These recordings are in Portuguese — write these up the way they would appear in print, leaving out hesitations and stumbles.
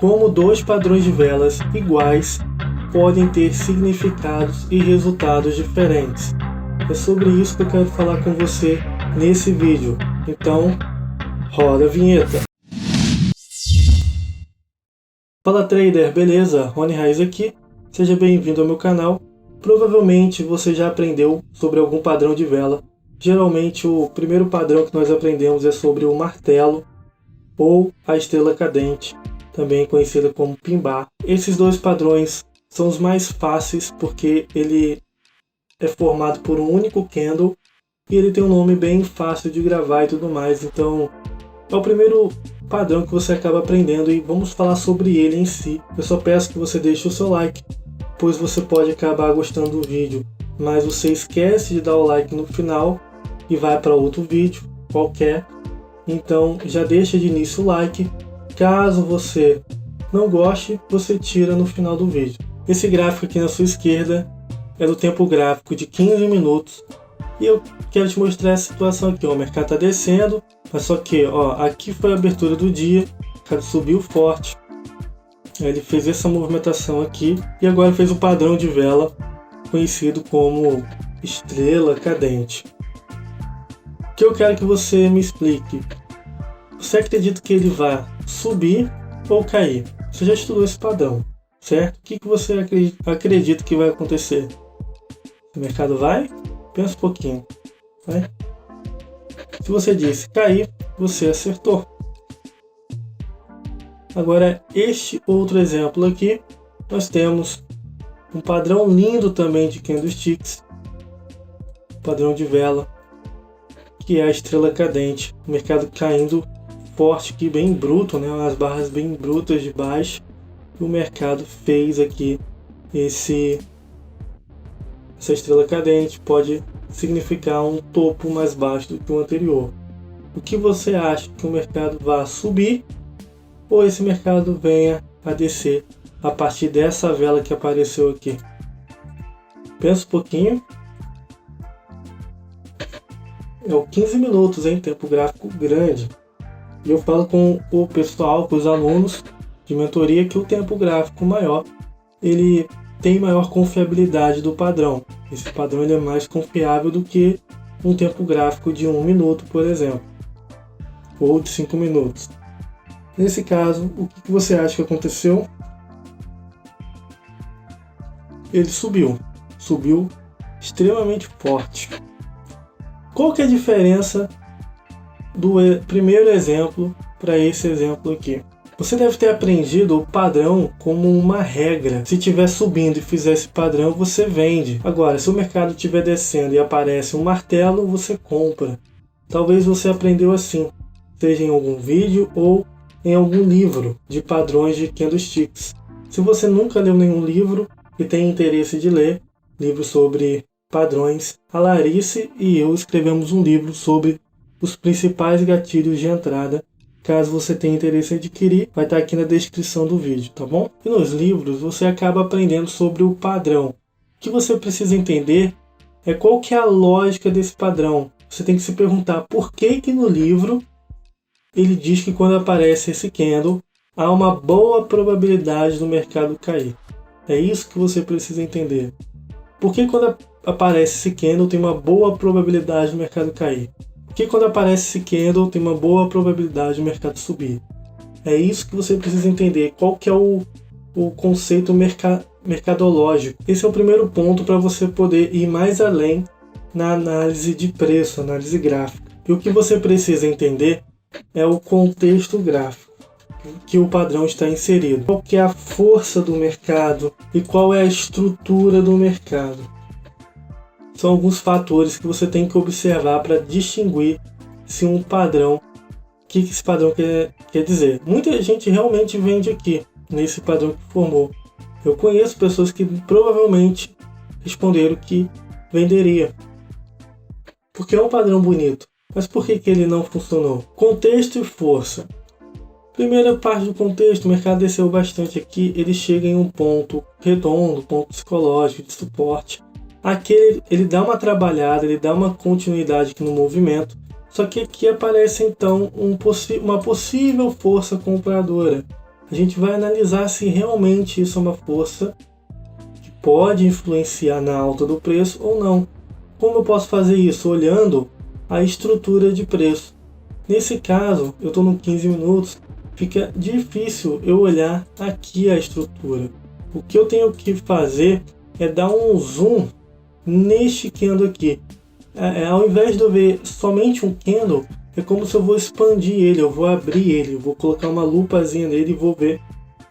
como dois padrões de velas iguais podem ter significados e resultados diferentes. É sobre isso que eu quero falar com você nesse vídeo. Então, roda a vinheta. Fala trader, beleza? Rony Raiz aqui. Seja bem-vindo ao meu canal. Provavelmente você já aprendeu sobre algum padrão de vela. Geralmente o primeiro padrão que nós aprendemos é sobre o martelo ou a estrela cadente, também conhecida como pin bar. Esses dois padrões são os mais fáceis porque ele é formado por um único candle e ele tem um nome bem fácil de gravar e tudo mais. Então é o primeiro padrão que você acaba aprendendo e vamos falar sobre ele em si. Eu só peço que você deixe o seu like, pois você pode acabar gostando do vídeo, mas você esquece de dar o like no final e vai para outro vídeo qualquer. Então já deixa de início o like. Caso você não goste, você tira no final do vídeo. Esse gráfico aqui na sua esquerda é do tempo gráfico de 15 minutos. E eu quero te mostrar a situação aqui. O mercado está descendo, mas só que aqui foi a abertura do dia. O mercado subiu forte. Ele fez essa movimentação aqui e agora fez o padrão de vela conhecido como estrela cadente. O que eu quero que você me explique. Você acredita que ele vai subir ou cair? Você já estudou esse padrão, certo? O que você acredita que vai acontecer? O mercado vai? Pensa um pouquinho. Vai? Se você disse cair, você acertou. Agora, este outro exemplo aqui, nós temos um padrão lindo também de candlesticks, padrão de vela, que é a estrela cadente. O mercado caindo forte aqui, bem bruto, né? As barras bem brutas de baixo. E o mercado fez aqui essa estrela cadente. Pode significar um topo mais baixo do que o anterior. O que você acha? Que o mercado vai subir ou esse mercado venha a descer a partir dessa vela que apareceu aqui? Pensa um pouquinho. É o 15 minutos, hein? Tempo gráfico grande. E eu falo com o pessoal, com os alunos de mentoria, que o tempo gráfico maior, ele tem maior confiabilidade do padrão. Esse padrão ele é mais confiável do que um tempo gráfico de 1 minuto, por exemplo. Ou de 5 minutos. Nesse caso, o que você acha que aconteceu? Ele subiu. Subiu extremamente forte. Qual que é a diferença do primeiro exemplo para esse exemplo aqui? Você deve ter aprendido o padrão como uma regra. Se estiver subindo e fizer esse padrão, você vende. Agora, se o mercado estiver descendo e aparece um martelo, você compra. Talvez você aprendeu assim, seja em algum vídeo ou em algum livro de padrões de candlesticks. Se você nunca leu nenhum livro e tem interesse de ler livro sobre padrões, a Larissa e eu escrevemos um livro sobre os principais gatilhos de entrada. Caso você tenha interesse em adquirir, vai estar aqui na descrição do vídeo, tá bom? E nos livros você acaba aprendendo sobre o padrão. O que você precisa entender é qual que é a lógica desse padrão. Você tem que se perguntar por que no livro ele diz que quando aparece esse candle, há uma boa probabilidade do mercado cair. É isso que você precisa entender. Por que quando aparece esse candle tem uma boa probabilidade do mercado cair? Por que quando aparece esse candle tem uma boa probabilidade do mercado subir? É isso que você precisa entender. Qual que é o conceito mercadológico? Esse é o primeiro ponto para você poder ir mais além na análise de preço, análise gráfica. E o que você precisa entender é o contexto gráfico que o padrão está inserido. Qual que é a força do mercado e qual é a estrutura do mercado. São alguns fatores que você tem que observar para distinguir se um padrão, o que esse padrão quer dizer. Muita gente realmente vende aqui, nesse padrão que formou. Eu conheço pessoas que provavelmente responderam que venderia. Porque é um padrão bonito. Mas por que ele não funcionou? Contexto e força. Primeira parte do contexto, o mercado desceu bastante aqui, ele chega em um ponto redondo, ponto psicológico, de suporte. Aqui ele dá uma trabalhada, ele dá uma continuidade aqui no movimento, só que aqui aparece então uma possível força compradora. a gente vai analisar se realmente isso é uma força que pode influenciar na alta do preço ou não. Como eu posso fazer isso? Olhando a estrutura de preço. Nesse caso, eu estou no 15 minutos, fica difícil eu olhar aqui a estrutura. O que eu tenho que fazer é dar um zoom neste candle aqui. Ao invés de eu ver somente um candle, é como se eu vou expandir ele, eu vou abrir ele, eu vou colocar uma lupazinha nele e vou ver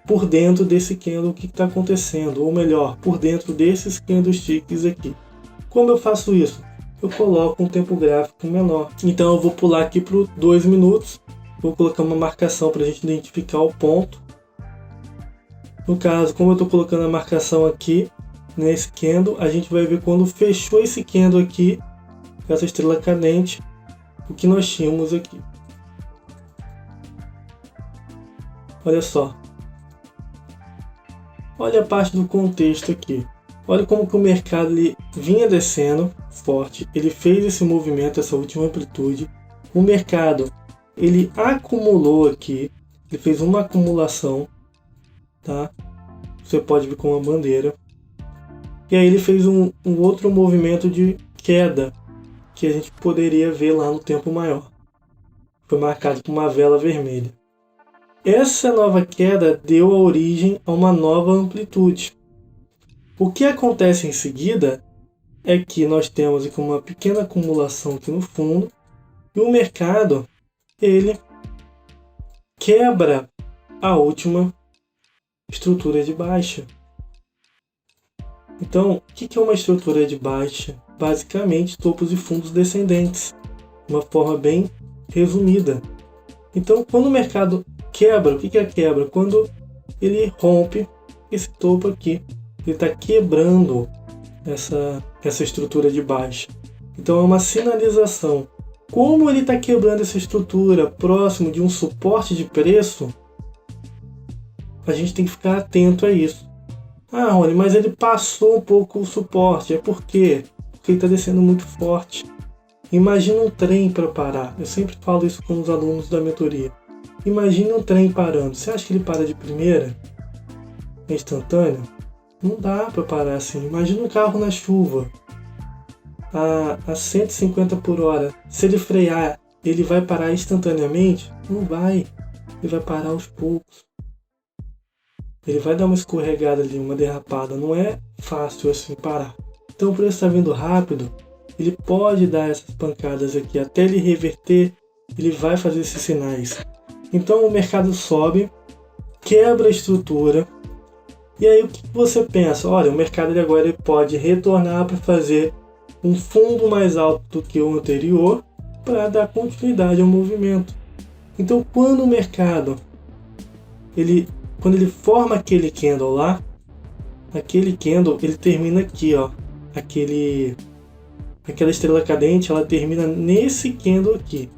por dentro desse candle o que está acontecendo, ou melhor, por dentro desses candlesticks aqui. Como eu faço isso? Eu coloco um tempo gráfico menor. Então eu vou pular aqui para 2 minutos, vou colocar uma marcação para a gente identificar o ponto. No caso, como eu estou colocando a marcação aqui nesse candle, a gente vai ver quando fechou esse candle aqui, essa estrela cadente, o que nós tínhamos aqui. Olha só. Olha a parte do contexto aqui. Olha como que o mercado ele vinha descendo forte. Ele fez esse movimento, essa última amplitude. O mercado ele acumulou aqui. Ele fez uma acumulação. Tá? Você pode ver com uma bandeira. E aí ele fez um outro movimento de queda, que a gente poderia ver lá no tempo maior. Foi marcado por uma vela vermelha. Essa nova queda deu origem a uma nova amplitude. O que acontece em seguida é que nós temos aqui uma pequena acumulação aqui no fundo e o mercado ele quebra a última estrutura de baixa. Então, o que é uma estrutura de baixa? Basicamente, topos e fundos descendentes, de uma forma bem resumida. Então, quando o mercado quebra, o que é quebra? Quando ele rompe esse topo aqui, ele está quebrando essa estrutura de baixa. Então, é uma sinalização. Como ele está quebrando essa estrutura próximo de um suporte de preço, a gente tem que ficar atento a isso. Ah, Rony, mas ele passou um pouco o suporte. É por quê? Porque ele está descendo muito forte. Imagina um trem para parar. Eu sempre falo isso com os alunos da mentoria. Imagina um trem parando. Você acha que ele para de primeira? É instantâneo? Não dá para parar assim. Imagina um carro na chuva a 150 por hora. Se ele frear, ele vai parar instantaneamente? Não vai. Ele vai parar aos poucos. Ele vai dar uma escorregada ali, uma derrapada. Não é fácil assim parar. Então, por isso está vindo rápido, ele pode dar essas pancadas aqui. Até ele reverter, ele vai fazer esses sinais. Então, o mercado sobe, quebra a estrutura. E aí, o que você pensa? Olha, o mercado agora ele pode retornar para fazer um fundo mais alto do que o anterior para dar continuidade ao movimento. Então, quando o mercado quando ele forma aquele candle lá, aquele candle ele termina aqui, ó, aquela estrela cadente, ela termina nesse candle aqui.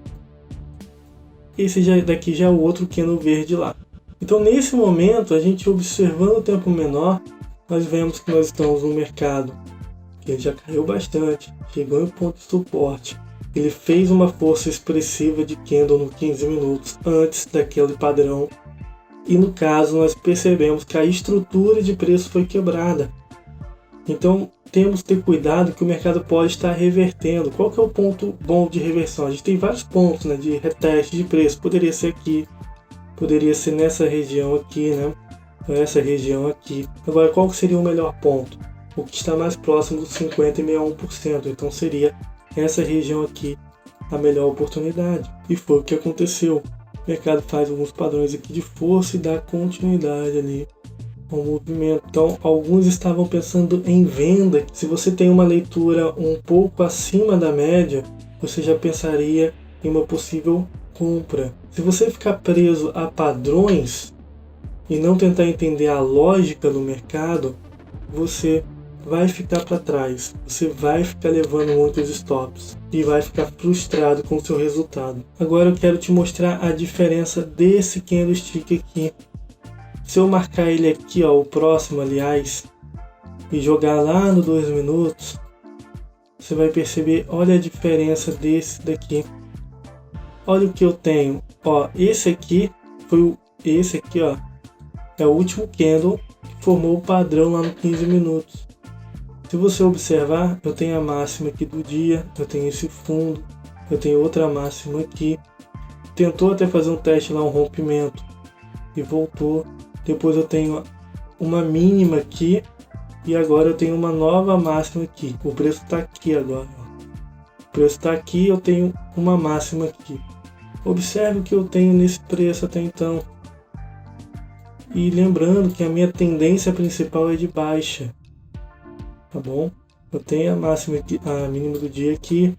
Esse daqui já é o outro candle verde lá. Então nesse momento, a gente observando o tempo menor, nós vemos que nós estamos no mercado que ele já caiu bastante, chegou em ponto de suporte. Ele fez uma força expressiva de candle no 15 minutos antes daquele padrão. E no caso nós percebemos que a estrutura de preço foi quebrada. Então temos que ter cuidado que o mercado pode estar revertendo. Qual que é o ponto bom de reversão? A gente tem vários pontos, né, de reteste de preço. Poderia ser aqui, poderia ser nessa região aqui, né? Essa região aqui. Agora qual que seria o melhor ponto? O que está mais próximo dos 50 e 61%. Então seria essa região aqui a melhor oportunidade. E foi o que aconteceu. O mercado faz alguns padrões aqui de força e dá continuidade ali ao movimento. Então, alguns estavam pensando em venda. Se você tem uma leitura um pouco acima da média, você já pensaria em uma possível compra. Se você ficar preso a padrões e não tentar entender a lógica do mercado, você vai ficar para trás, você vai ficar levando muitos stops e vai ficar frustrado com o seu resultado. Agora eu quero te mostrar a diferença desse candlestick aqui. Se eu marcar ele aqui, ó, o próximo aliás, e jogar lá no 2 minutos, você vai perceber, olha a diferença desse daqui. Olha o que eu tenho, ó, esse aqui foi esse aqui, ó, é o último candle que formou o padrão lá no 15 minutos. Se você observar, eu tenho a máxima aqui do dia, eu tenho esse fundo, eu tenho outra máxima aqui. Tentou até fazer um teste lá, um rompimento, e voltou. Depois eu tenho uma mínima aqui, e agora eu tenho uma nova máxima aqui. O preço está aqui agora. O preço está aqui, eu tenho uma máxima aqui. Observe o que eu tenho nesse preço até então. E lembrando que a minha tendência principal é de baixa. Tá bom? Eu tenho a máxima aqui, a mínima do dia aqui.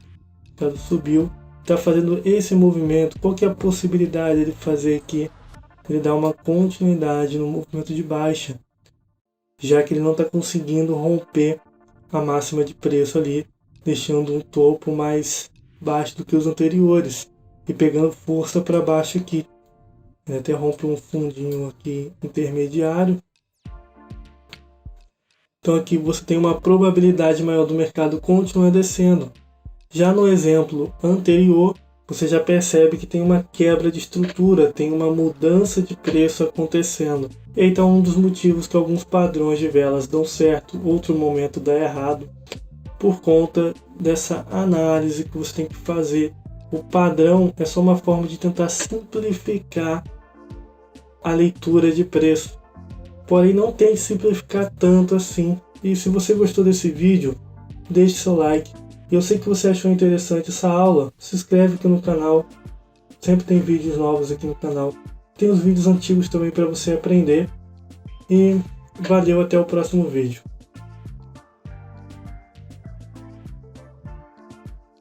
Ela subiu. Está fazendo esse movimento. Qual que é a possibilidade de fazer aqui? Ele dá uma continuidade no movimento de baixa, já que ele não está conseguindo romper a máxima de preço ali, deixando um topo mais baixo do que os anteriores e pegando força para baixo aqui. Ele até rompe um fundinho aqui intermediário. Então aqui você tem uma probabilidade maior do mercado continuar descendo. Já no exemplo anterior, você já percebe que tem uma quebra de estrutura, tem uma mudança de preço acontecendo. Então, um dos motivos que alguns padrões de velas dão certo, outro momento dá errado, por conta dessa análise que você tem que fazer. O padrão é só uma forma de tentar simplificar a leitura de preço. Porém, não tem que simplificar tanto assim. E se você gostou desse vídeo, deixe seu like. Eu sei que você achou interessante essa aula, se inscreve aqui no canal, sempre tem vídeos novos aqui no canal. Tem os vídeos antigos também para você aprender. E valeu, até o próximo vídeo.